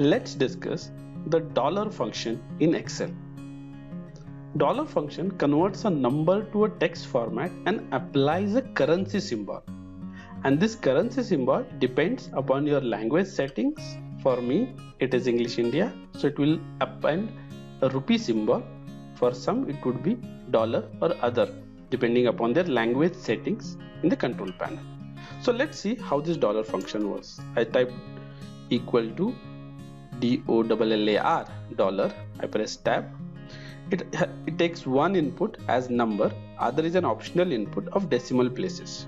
Let's discuss the dollar function in Excel. Dollar function converts a number to a text format and applies a currency symbol. And this currency symbol depends upon your language settings. For me, it is English India, so it will append a rupee symbol. For some, it would be dollar or other, depending upon their language settings in the control panel. So let's see how this dollar function works. I type equal to DOLLAR, dollar. I press tab. It takes one input as number, other is an optional input of decimal places.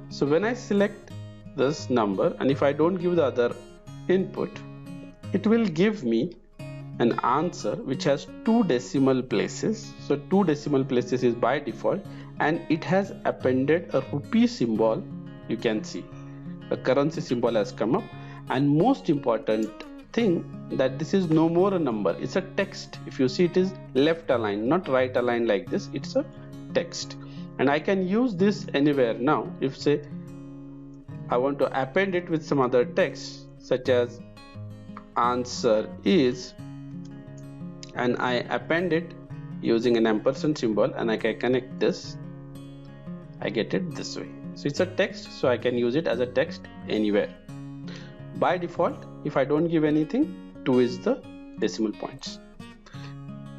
So when I select this number, and if I don't give the other input, it will give me an answer which has 2 decimal places. So 2 decimal places is by default, and it has appended a rupee symbol. You can see a currency symbol has come up, and most important thing that this is no more a number, it's a text. If you see, it is left aligned, not right aligned like this. It's a text, and I can use this anywhere. Now if say I want to append it with some other text such as answer is, and I append it using an ampersand symbol, and I can connect this, I get it this way. So it's a text, so I can use it as a text anywhere. By default, if I don't give anything, 2 is the decimal points.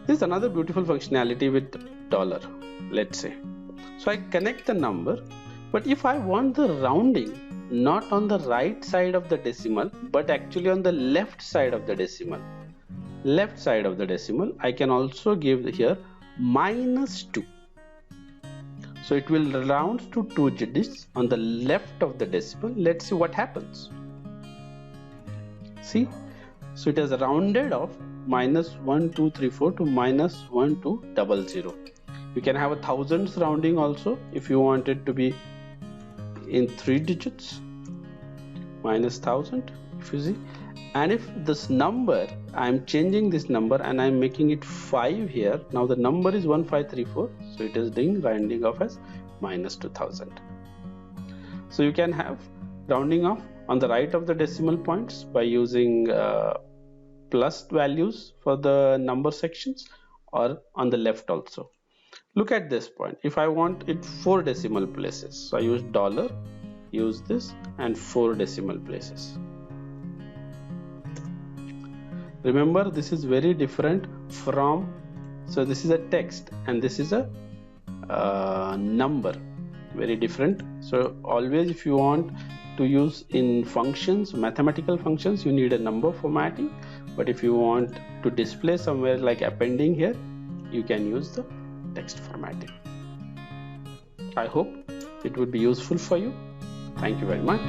This is another beautiful functionality with dollar, let's say. So I connect the number, but if I want the rounding not on the right side of the decimal, but actually on the left side of the decimal, I can also give here -2. So it will round to 2 digits on the left of the decimal. Let's see what happens. See, so it has rounded off -1234 to -1200. You can have a thousands rounding also if you want it to be in 3 digits, -1000, if you see. And if this number, I am changing this number and I am making it 5 here. Now the number is 1534, so it is doing rounding off as -2000. So you can have rounding off on the right of the decimal points by using plus values for the number sections, or on the left also. Look at this point. If I want it 4 decimal places, so I use dollar, use this, and 4 decimal places. Remember, this is very different from, so this is a text and this is a number, very different. So always if you want to use in functions, mathematical functions, you need a number formatting, but if you want to display somewhere like appending here, you can use the text formatting. I hope it would be useful for you. Thank you very much.